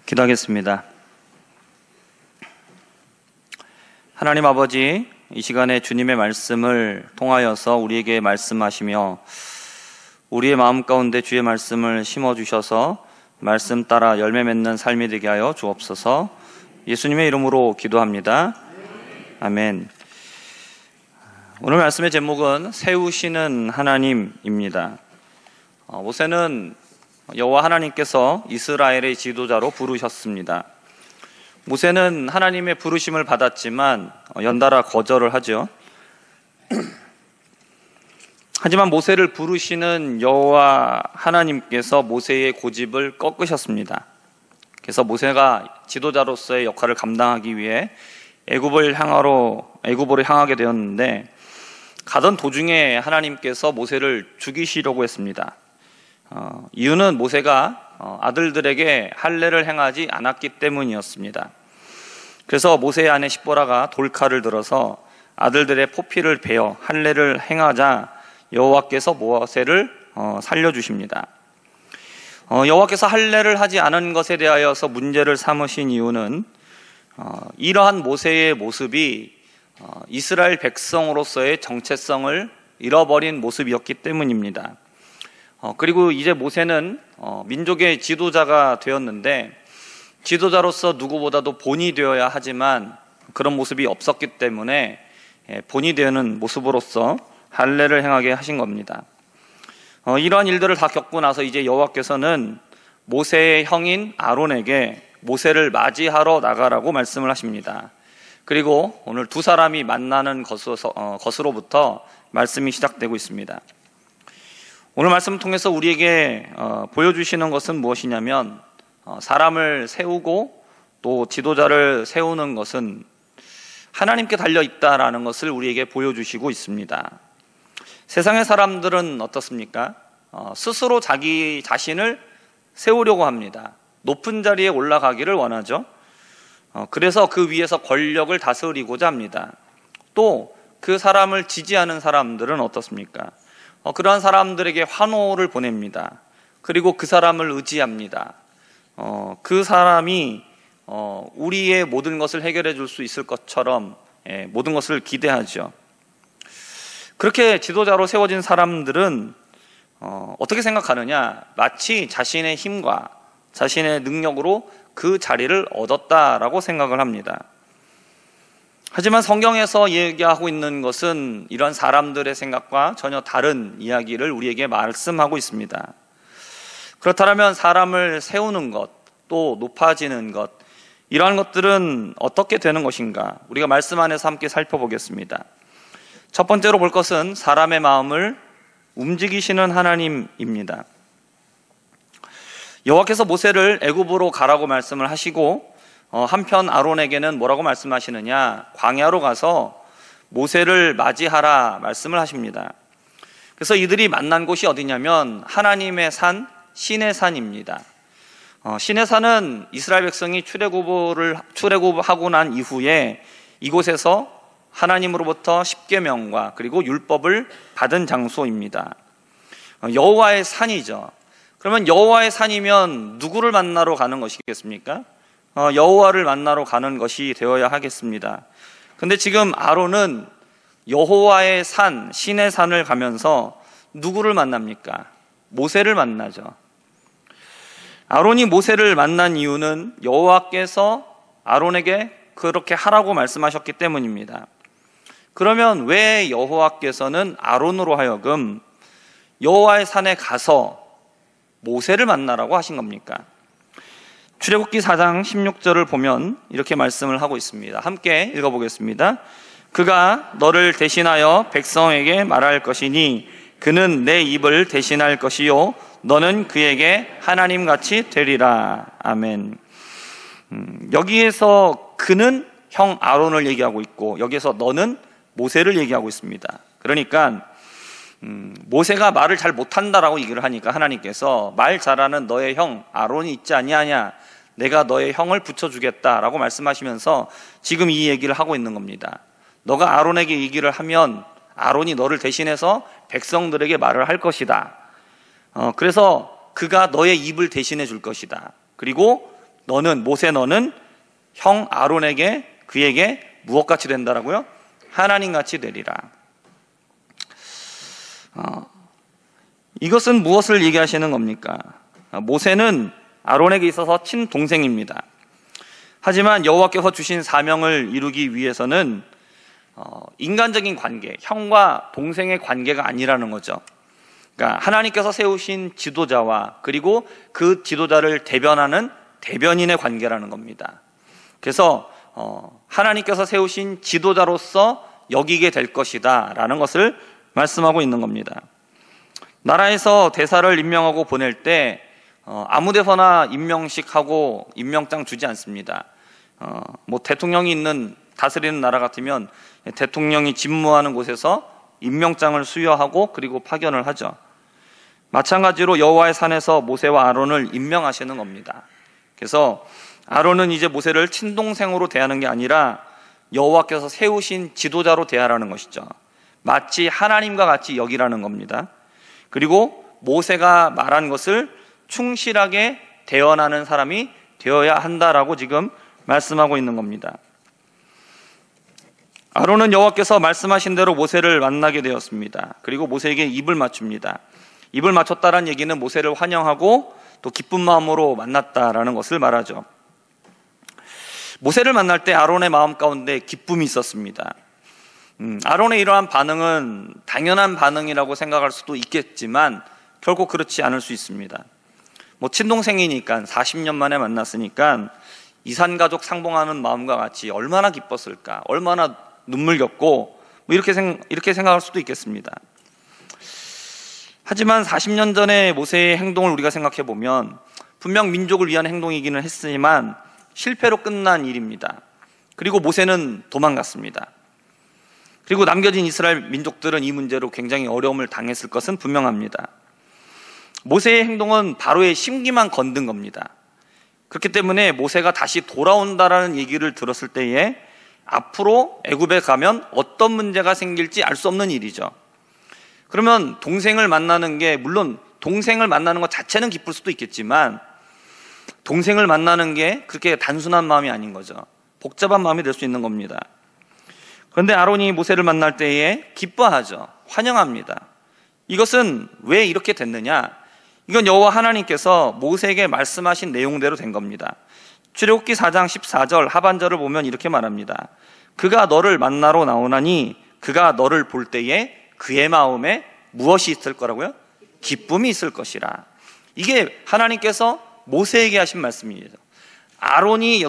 기도하겠습니다. 하나님 아버지, 이 시간에 주님의 말씀을 통하여서 우리에게 말씀하시며 우리의 마음 가운데 주의 말씀을 심어주셔서 말씀 따라 열매 맺는 삶이 되게 하여 주옵소서. 예수님의 이름으로 기도합니다. 아멘. 오늘 말씀의 제목은 세우시는 하나님입니다. 모세는 여호와 하나님께서 이스라엘의 지도자로 부르셨습니다. 모세는 하나님의 부르심을 받았지만 연달아 거절을 하죠. 하지만 모세를 부르시는 여호와 하나님께서 모세의 고집을 꺾으셨습니다. 그래서 모세가 지도자로서의 역할을 감당하기 위해 애굽으로 향하게 되었는데, 가던 도중에 하나님께서 모세를 죽이시려고 했습니다. 이유는 모세가 아들들에게 할례를 행하지 않았기 때문이었습니다. 그래서 모세의 아내 십보라가 돌칼을 들어서 아들들의 포피를 베어 할례를 행하자 여호와께서 모세를 살려주십니다. 여호와께서 할례를 하지 않은 것에 대하여서 문제를 삼으신 이유는 이러한 모세의 모습이 이스라엘 백성으로서의 정체성을 잃어버린 모습이었기 때문입니다. 그리고 이제 모세는 민족의 지도자가 되었는데, 지도자로서 누구보다도 본이 되어야 하지만 그런 모습이 없었기 때문에 본이 되는 모습으로서 할례를 행하게 하신 겁니다. 이러한 일들을 다 겪고 나서 이제 여호와께서는 모세의 형인 아론에게 모세를 맞이하러 나가라고 말씀을 하십니다. 그리고 오늘 두 사람이 만나는 것으로부터 말씀이 시작되고 있습니다. 오늘 말씀을 통해서 우리에게 보여주시는 것은 무엇이냐면, 사람을 세우고 또 지도자를 세우는 것은 하나님께 달려있다라는 것을 우리에게 보여주시고 있습니다. 세상의 사람들은 어떻습니까? 스스로 자기 자신을 세우려고 합니다. 높은 자리에 올라가기를 원하죠. 그래서 그 위에서 권력을 다스리고자 합니다. 또 그 사람을 지지하는 사람들은 어떻습니까? 그러한 사람들에게 환호를 보냅니다. 그리고 그 사람을 의지합니다. 그 사람이 우리의 모든 것을 해결해 줄 수 있을 것처럼 모든 것을 기대하죠. 그렇게 지도자로 세워진 사람들은 어떻게 생각하느냐? 마치 자신의 힘과 자신의 능력으로 그 자리를 얻었다라고 생각을 합니다. 하지만 성경에서 얘기하고 있는 것은 이런 사람들의 생각과 전혀 다른 이야기를 우리에게 말씀하고 있습니다. 그렇다면 사람을 세우는 것, 또 높아지는 것, 이러한 것들은 어떻게 되는 것인가? 우리가 말씀 안에서 함께 살펴보겠습니다. 첫 번째로 볼 것은 사람의 마음을 움직이시는 하나님입니다. 여호와께서 모세를 애굽으로 가라고 말씀을 하시고, 한편 아론에게는 뭐라고 말씀하시느냐? 광야로 가서 모세를 맞이하라 말씀을 하십니다. 그래서 이들이 만난 곳이 어디냐면 하나님의 산, 시내 산입니다. 시내 산은 이스라엘 백성이 출애굽하고 난 이후에 이곳에서 하나님으로부터 십계명과 그리고 율법을 받은 장소입니다. 여호와의 산이죠. 그러면 여호와의 산이면 누구를 만나러 가는 것이겠습니까? 여호와를 만나러 가는 것이 되어야 하겠습니다. 근데 지금 아론은 여호와의 산, 시내 산을 가면서 누구를 만납니까? 모세를 만나죠. 아론이 모세를 만난 이유는 여호와께서 아론에게 그렇게 하라고 말씀하셨기 때문입니다. 그러면 왜 여호와께서는 아론으로 하여금 여호와의 산에 가서 모세를 만나라고 하신 겁니까? 출애굽기 4장 16절을 보면 이렇게 말씀을 하고 있습니다. 함께 읽어보겠습니다. 그가 너를 대신하여 백성에게 말할 것이니 그는 내 입을 대신할 것이요 너는 그에게 하나님같이 되리라. 아멘. 여기에서 그는 형 아론을 얘기하고 있고, 여기에서 너는 모세를 얘기하고 있습니다. 그러니까 모세가 말을 잘 못한다라고 얘기를 하니까 하나님께서 말 잘하는 너의 형 아론이 있지 아니하냐, 내가 너의 형을 붙여주겠다라고 말씀하시면서 지금 이 얘기를 하고 있는 겁니다. 너가 아론에게 얘기를 하면 아론이 너를 대신해서 백성들에게 말을 할 것이다. 그래서 그가 너의 입을 대신해 줄 것이다. 그리고 모세 너는 형 아론에게 그에게 무엇같이 된다라고요? 하나님같이 되리라. 이것은 무엇을 얘기하시는 겁니까? 모세는 아론에게 있어서 친동생입니다. 하지만 여호와께서 주신 사명을 이루기 위해서는 인간적인 관계, 형과 동생의 관계가 아니라는 거죠. 그러니까 하나님께서 세우신 지도자와 그리고 그 지도자를 대변하는 대변인의 관계라는 겁니다. 그래서 하나님께서 세우신 지도자로서 여기게 될 것이다 라는 것을 말씀하고 있는 겁니다. 나라에서 대사를 임명하고 보낼 때 아무 데서나 임명식하고 임명장 주지 않습니다. 뭐 대통령이 있는 다스리는 나라 같으면 대통령이 집무하는 곳에서 임명장을 수여하고 그리고 파견을 하죠. 마찬가지로 여호와의 산에서 모세와 아론을 임명하시는 겁니다. 그래서 아론은 이제 모세를 친동생으로 대하는 게 아니라 여호와께서 세우신 지도자로 대하라는 것이죠. 마치 하나님과 같이 여기라는 겁니다. 그리고 모세가 말한 것을 충실하게 대언하는 사람이 되어야 한다라고 지금 말씀하고 있는 겁니다. 아론은 여호와께서 말씀하신 대로 모세를 만나게 되었습니다. 그리고 모세에게 입을 맞춥니다. 입을 맞췄다는 얘기는 모세를 환영하고 또 기쁜 마음으로 만났다라는 것을 말하죠. 모세를 만날 때 아론의 마음 가운데 기쁨이 있었습니다. 아론의 이러한 반응은 당연한 반응이라고 생각할 수도 있겠지만 결코 그렇지 않을 수 있습니다. 뭐 친동생이니까 40년 만에 만났으니까 이산가족 상봉하는 마음과 같이 얼마나 기뻤을까, 얼마나 눈물겹고 뭐 이렇게 생각할 수도 있겠습니다. 하지만 40년 전의 모세의 행동을 우리가 생각해 보면 분명 민족을 위한 행동이기는 했지만 실패로 끝난 일입니다. 그리고 모세는 도망갔습니다. 그리고 남겨진 이스라엘 민족들은 이 문제로 굉장히 어려움을 당했을 것은 분명합니다. 모세의 행동은 바로의 심기만 건든 겁니다. 그렇기 때문에 모세가 다시 돌아온다라는 얘기를 들었을 때에 앞으로 애굽에 가면 어떤 문제가 생길지 알 수 없는 일이죠. 그러면 동생을 만나는 게, 물론 동생을 만나는 것 자체는 기쁠 수도 있겠지만 동생을 만나는 게 그렇게 단순한 마음이 아닌 거죠. 복잡한 마음이 될 수 있는 겁니다. 그런데 아론이 모세를 만날 때에 기뻐하죠. 환영합니다. 이것은 왜 이렇게 됐느냐? 이건 여호와 하나님께서 모세에게 말씀하신 내용대로 된 겁니다. 출애굽기 4장 14절 하반절을 보면 이렇게 말합니다. 그가 너를 만나러 나오나니 그가 너를 볼 때에 그의 마음에 무엇이 있을 거라고요? 기쁨이 있을 것이라. 이게 하나님께서 모세에게 하신 말씀이에요.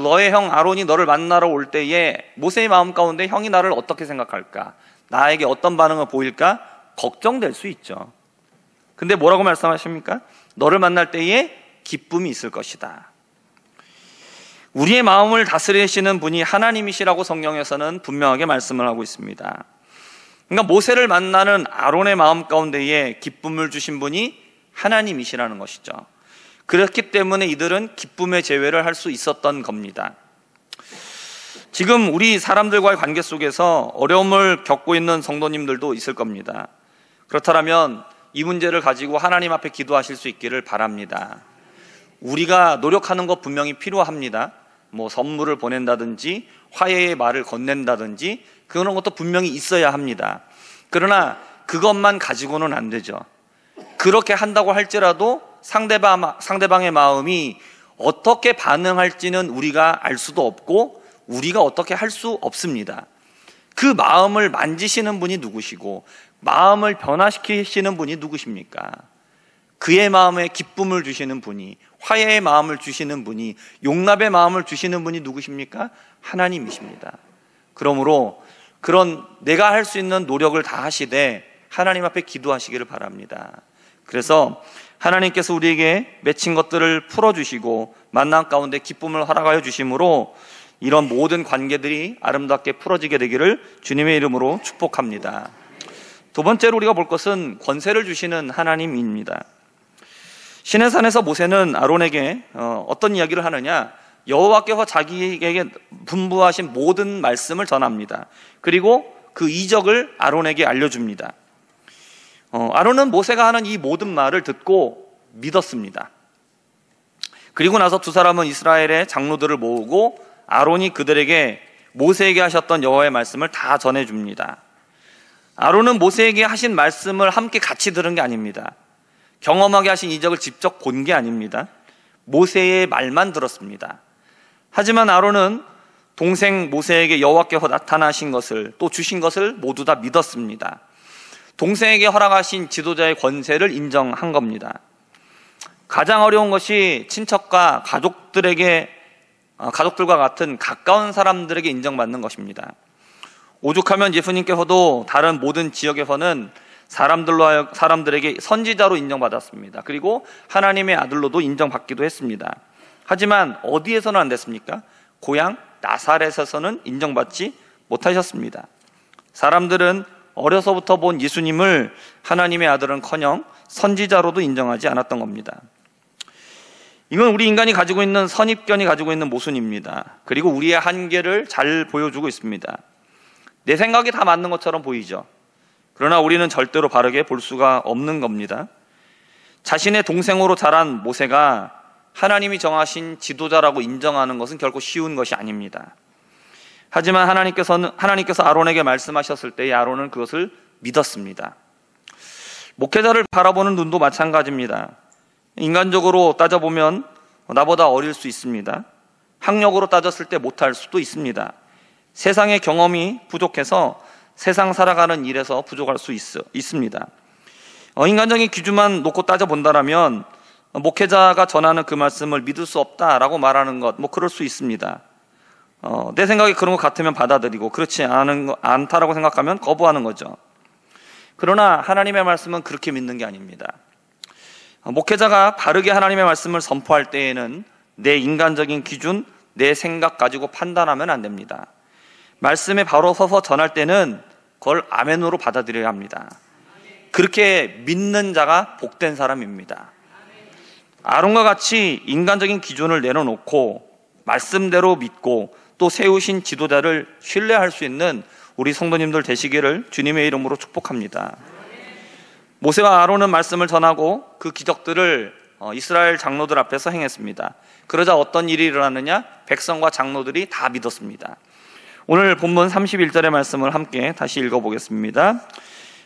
너의 형 아론이 너를 만나러 올 때에 모세의 마음 가운데 형이 나를 어떻게 생각할까? 나에게 어떤 반응을 보일까? 걱정될 수 있죠. 근데 뭐라고 말씀하십니까? 너를 만날 때에 기쁨이 있을 것이다. 우리의 마음을 다스리시는 분이 하나님이시라고 성경에서는 분명하게 말씀을 하고 있습니다. 그러니까 모세를 만나는 아론의 마음 가운데에 기쁨을 주신 분이 하나님이시라는 것이죠. 그렇기 때문에 이들은 기쁨의 제외를 할 수 있었던 겁니다. 지금 우리 사람들과의 관계 속에서 어려움을 겪고 있는 성도님들도 있을 겁니다. 그렇다면 이 문제를 가지고 하나님 앞에 기도하실 수 있기를 바랍니다. 우리가 노력하는 것 분명히 필요합니다. 뭐 선물을 보낸다든지 화해의 말을 건넨다든지 그런 것도 분명히 있어야 합니다. 그러나 그것만 가지고는 안 되죠. 그렇게 한다고 할지라도 상대방의 마음이 어떻게 반응할지는 우리가 알 수도 없고 우리가 어떻게 할 수 없습니다. 그 마음을 만지시는 분이 누구시고 마음을 변화시키시는 분이 누구십니까? 그의 마음에 기쁨을 주시는 분이, 화해의 마음을 주시는 분이, 용납의 마음을 주시는 분이 누구십니까? 하나님이십니다. 그러므로 그런 내가 할 수 있는 노력을 다 하시되 하나님 앞에 기도하시기를 바랍니다. 그래서 하나님께서 우리에게 맺힌 것들을 풀어주시고 만남 가운데 기쁨을 허락하여 주심으로 이런 모든 관계들이 아름답게 풀어지게 되기를 주님의 이름으로 축복합니다. 두 번째로 우리가 볼 것은 권세를 주시는 하나님입니다. 시내산에서 모세는 아론에게 어떤 이야기를 하느냐? 여호와께서 자기에게 분부하신 모든 말씀을 전합니다. 그리고 그 이적을 아론에게 알려줍니다. 아론은 모세가 하는 이 모든 말을 듣고 믿었습니다. 그리고 나서 두 사람은 이스라엘의 장로들을 모으고 아론이 그들에게 모세에게 하셨던 여호와의 말씀을 다 전해줍니다. 아론은 모세에게 하신 말씀을 함께 같이 들은 게 아닙니다. 경험하게 하신 이적을 직접 본 게 아닙니다. 모세의 말만 들었습니다. 하지만 아론은 동생 모세에게 여호와께서 나타나신 것을 또 주신 것을 모두 다 믿었습니다. 동생에게 허락하신 지도자의 권세를 인정한 겁니다. 가장 어려운 것이 친척과 가족들과 같은 가까운 사람들에게 인정받는 것입니다. 오죽하면 예수님께서도 다른 모든 지역에서는 사람들에게 선지자로 인정받았습니다. 그리고 하나님의 아들로도 인정받기도 했습니다. 하지만 어디에서는 안 됐습니까? 고향 나사렛에서는 인정받지 못하셨습니다. 사람들은 어려서부터 본 예수님을 하나님의 아들은커녕 선지자로도 인정하지 않았던 겁니다. 이건 우리 인간이 가지고 있는 선입견이 가지고 있는 모순입니다. 그리고 우리의 한계를 잘 보여주고 있습니다. 내 생각이 다 맞는 것처럼 보이죠. 그러나 우리는 절대로 바르게 볼 수가 없는 겁니다. 자신의 동생으로 자란 모세가 하나님이 정하신 지도자라고 인정하는 것은 결코 쉬운 것이 아닙니다. 하지만 하나님께서 아론에게 말씀하셨을 때 아론은 그것을 믿었습니다. 목회자를 바라보는 눈도 마찬가지입니다. 인간적으로 따져보면 나보다 어릴 수 있습니다. 학력으로 따졌을 때 못할 수도 있습니다. 세상의 경험이 부족해서 세상 살아가는 일에서 부족할 수 있습니다. 인간적인 기준만 놓고 따져본다면 목회자가 전하는 그 말씀을 믿을 수 없다라고 말하는 것, 그럴 수 있습니다. 내 생각이 그런 것 같으면 받아들이고 그렇지 않다라고 생각하면 거부하는 거죠. 그러나 하나님의 말씀은 그렇게 믿는 게 아닙니다. 목회자가 바르게 하나님의 말씀을 선포할 때에는 내 인간적인 기준, 내 생각 가지고 판단하면 안 됩니다. 말씀에 바로 서서 전할 때는 그걸 아멘으로 받아들여야 합니다. 그렇게 믿는 자가 복된 사람입니다. 아론과 같이 인간적인 기준을 내려놓고 말씀대로 믿고 또 세우신 지도자를 신뢰할 수 있는 우리 성도님들 되시기를 주님의 이름으로 축복합니다. 모세와 아론은 말씀을 전하고 그 기적들을 이스라엘 장로들 앞에서 행했습니다. 그러자 어떤 일이 일어났느냐? 백성과 장로들이 다 믿었습니다. 오늘 본문 31절의 말씀을 함께 다시 읽어보겠습니다.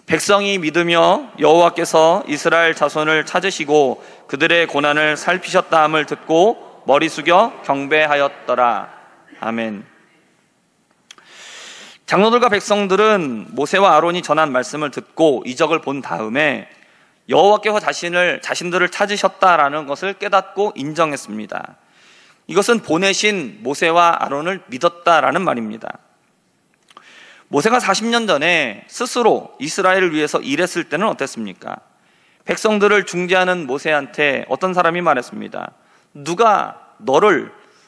백성이 믿으며 여호와께서 이스라엘 자손을 찾으시고 그들의 고난을 살피셨다함을 듣고 머리 숙여 경배하였더라. 아멘. 장로들과 백성들은 모세와 아론이 전한 말씀을 듣고 이적을 본 다음에 여호와께서 자신들을 찾으셨다라는 것을 깨닫고 인정했습니다. 이것은 보내신 모세와 아론을 믿었다라는 말입니다. 모세가 40년 전에 스스로 이스라엘을 위해서 일했을 때는 어땠습니까? 백성들을 중재하는 모세한테 어떤 사람이 말했습니다. 누가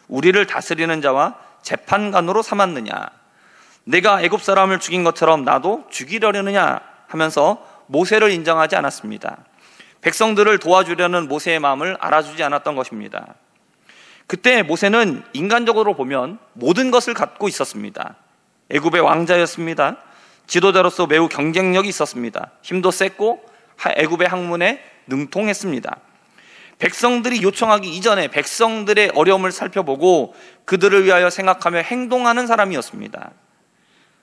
우리를 다스리는 자와 재판관으로 삼았느냐? 내가 애굽 사람을 죽인 것처럼 나도 죽이려느냐 하면서 모세를 인정하지 않았습니다. 백성들을 도와주려는 모세의 마음을 알아주지 않았던 것입니다. 그때 모세는 인간적으로 보면 모든 것을 갖고 있었습니다. 애굽의 왕자였습니다. 지도자로서 매우 경쟁력이 있었습니다. 힘도 셌고 애굽의 학문에 능통했습니다. 백성들이 요청하기 이전에 백성들의 어려움을 살펴보고 그들을 위하여 생각하며 행동하는 사람이었습니다.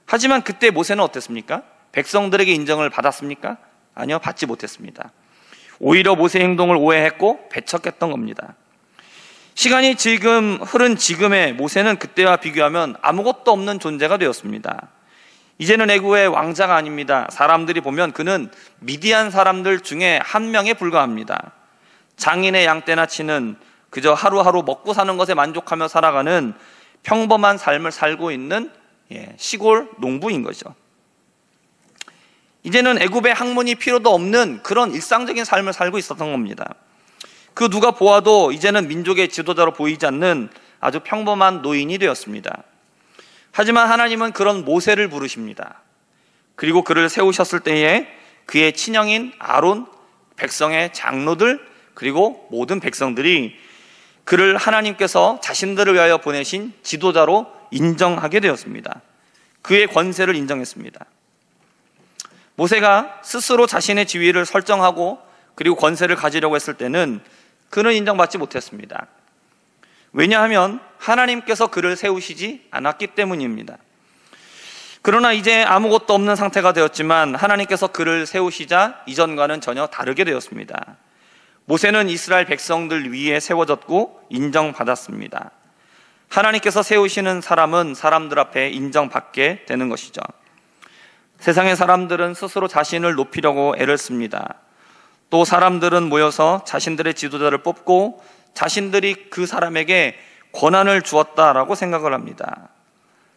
하지만 그때 모세는 어땠습니까? 백성들에게 인정을 받았습니까? 아니요, 받지 못했습니다. 오히려 모세의 행동을 오해했고 배척했던 겁니다. 시간이 흐른 지금의 모세는 그때와 비교하면 아무것도 없는 존재가 되었습니다. 이제는 애굽의 왕자가 아닙니다. 사람들이 보면 그는 미디안 사람들 중에 한 명에 불과합니다. 장인의 양떼나 치는 그저 하루하루 먹고 사는 것에 만족하며 살아가는 평범한 삶을 살고 있는 시골 농부인 거죠. 이제는 애굽의 학문이 필요도 없는 그런 일상적인 삶을 살고 있었던 겁니다. 그 누가 보아도 이제는 민족의 지도자로 보이지 않는 아주 평범한 노인이 되었습니다. 하지만 하나님은 그런 모세를 부르십니다. 그리고 그를 세우셨을 때에 그의 친형인 아론, 백성의 장로들, 그리고 모든 백성들이 그를 하나님께서 자신들을 위하여 보내신 지도자로 인정하게 되었습니다. 그의 권세를 인정했습니다. 모세가 스스로 자신의 지위를 설정하고 그리고 권세를 가지려고 했을 때는 그는 인정받지 못했습니다. 왜냐하면 하나님께서 그를 세우시지 않았기 때문입니다. 그러나 이제 아무것도 없는 상태가 되었지만 하나님께서 그를 세우시자 이전과는 전혀 다르게 되었습니다. 모세는 이스라엘 백성들 위에 세워졌고 인정받았습니다. 하나님께서 세우시는 사람은 사람들 앞에 인정받게 되는 것이죠. 세상의 사람들은 스스로 자신을 높이려고 애를 씁니다. 또 사람들은 모여서 자신들의 지도자를 뽑고 자신들이 그 사람에게 권한을 주었다라고 생각을 합니다.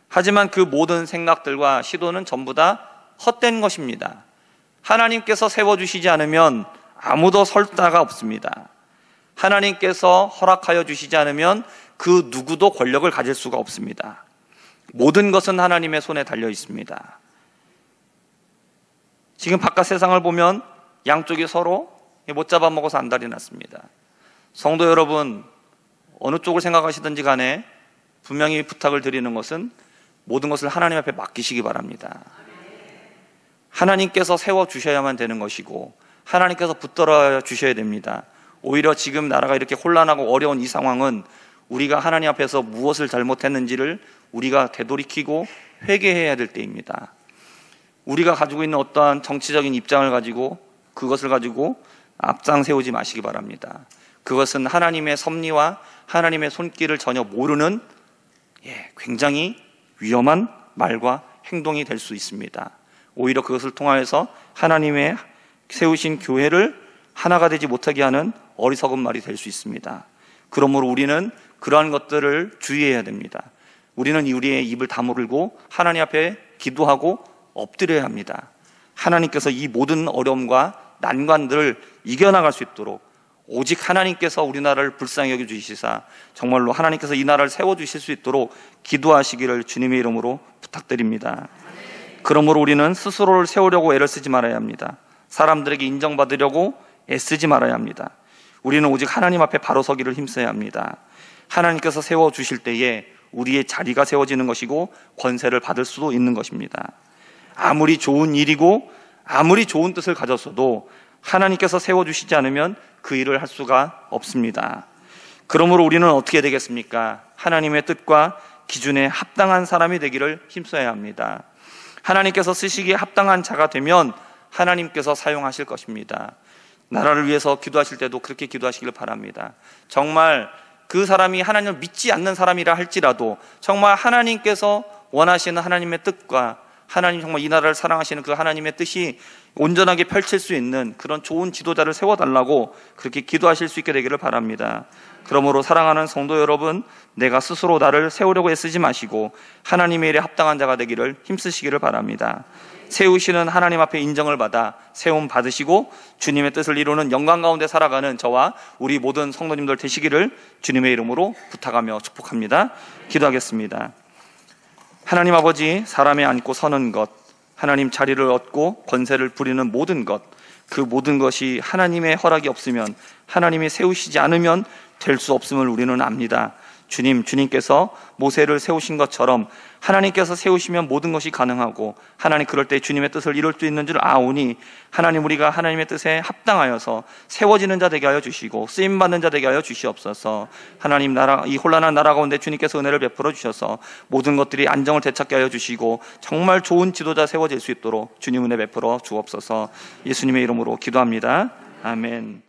하지만 그 모든 생각들과 시도는 전부 다 헛된 것입니다. 하나님께서 세워주시지 않으면 아무도 설 자가 없습니다. 하나님께서 허락하여 주시지 않으면 그 누구도 권력을 가질 수가 없습니다. 모든 것은 하나님의 손에 달려 있습니다. 지금 바깥 세상을 보면 양쪽이 서로 못 잡아먹어서 안달이 났습니다. 성도 여러분, 어느 쪽을 생각하시든지 간에 분명히 부탁을 드리는 것은 모든 것을 하나님 앞에 맡기시기 바랍니다. 하나님께서 세워주셔야만 되는 것이고 하나님께서 붙들어 주셔야 됩니다. 오히려 지금 나라가 이렇게 혼란하고 어려운 이 상황은 우리가 하나님 앞에서 무엇을 잘못했는지를 우리가 되돌이키고 회개해야 될 때입니다. 우리가 가지고 있는 어떠한 정치적인 입장을 가지고 그것을 가지고 앞장 세우지 마시기 바랍니다. 그것은 하나님의 섭리와 하나님의 손길을 전혀 모르는 굉장히 위험한 말과 행동이 될 수 있습니다. 오히려 그것을 통하여서 하나님의 세우신 교회를 하나가 되지 못하게 하는 어리석은 말이 될 수 있습니다. 그러므로 우리는 그러한 것들을 주의해야 됩니다. 우리는 우리의 입을 다물고 하나님 앞에 기도하고 엎드려야 합니다. 하나님께서 이 모든 어려움과 난관들을 이겨나갈 수 있도록 오직 하나님께서 우리나라를 불쌍히 여겨주시사 정말로 하나님께서 이 나라를 세워주실 수 있도록 기도하시기를 주님의 이름으로 부탁드립니다. 그러므로 우리는 스스로를 세우려고 애를 쓰지 말아야 합니다. 사람들에게 인정받으려고 애쓰지 말아야 합니다. 우리는 오직 하나님 앞에 바로 서기를 힘써야 합니다. 하나님께서 세워주실 때에 우리의 자리가 세워지는 것이고 권세를 받을 수도 있는 것입니다. 아무리 좋은 일이고 아무리 좋은 뜻을 가졌어도 하나님께서 세워주시지 않으면 그 일을 할 수가 없습니다. 그러므로 우리는 어떻게 되겠습니까? 하나님의 뜻과 기준에 합당한 사람이 되기를 힘써야 합니다. 하나님께서 쓰시기에 합당한 자가 되면 하나님께서 사용하실 것입니다. 나라를 위해서 기도하실 때도 그렇게 기도하시길 바랍니다. 정말 그 사람이 하나님을 믿지 않는 사람이라 할지라도 정말 하나님께서 원하시는 하나님의 뜻과 하나님 정말 이 나라를 사랑하시는 그 하나님의 뜻이 온전하게 펼칠 수 있는 그런 좋은 지도자를 세워달라고 그렇게 기도하실 수 있게 되기를 바랍니다. 그러므로 사랑하는 성도 여러분, 내가 스스로 나를 세우려고 애쓰지 마시고 하나님의 일에 합당한 자가 되기를 힘쓰시기를 바랍니다. 세우시는 하나님 앞에 인정을 받아 세움 받으시고 주님의 뜻을 이루는 영광 가운데 살아가는 저와 우리 모든 성도님들 되시기를 주님의 이름으로 부탁하며 축복합니다. 기도하겠습니다. 하나님 아버지, 사람에 앉고 서는 것, 하나님 자리를 얻고 권세를 부리는 모든 것, 그 모든 것이 하나님의 허락이 없으면, 하나님이 세우시지 않으면 될 수 없음을 우리는 압니다. 주님께서 모세를 세우신 것처럼 하나님께서 세우시면 모든 것이 가능하고 하나님 그럴 때 주님의 뜻을 이룰 수 있는 줄 아오니 하나님 우리가 하나님의 뜻에 합당하여서 세워지는 자 되게 하여 주시고 쓰임받는 자 되게 하여 주시옵소서. 하나님 나라, 이 혼란한 나라 가운데 주님께서 은혜를 베풀어 주셔서 모든 것들이 안정을 되찾게 하여 주시고 정말 좋은 지도자 세워질 수 있도록 주님 은혜 베풀어 주옵소서. 예수님의 이름으로 기도합니다. 아멘.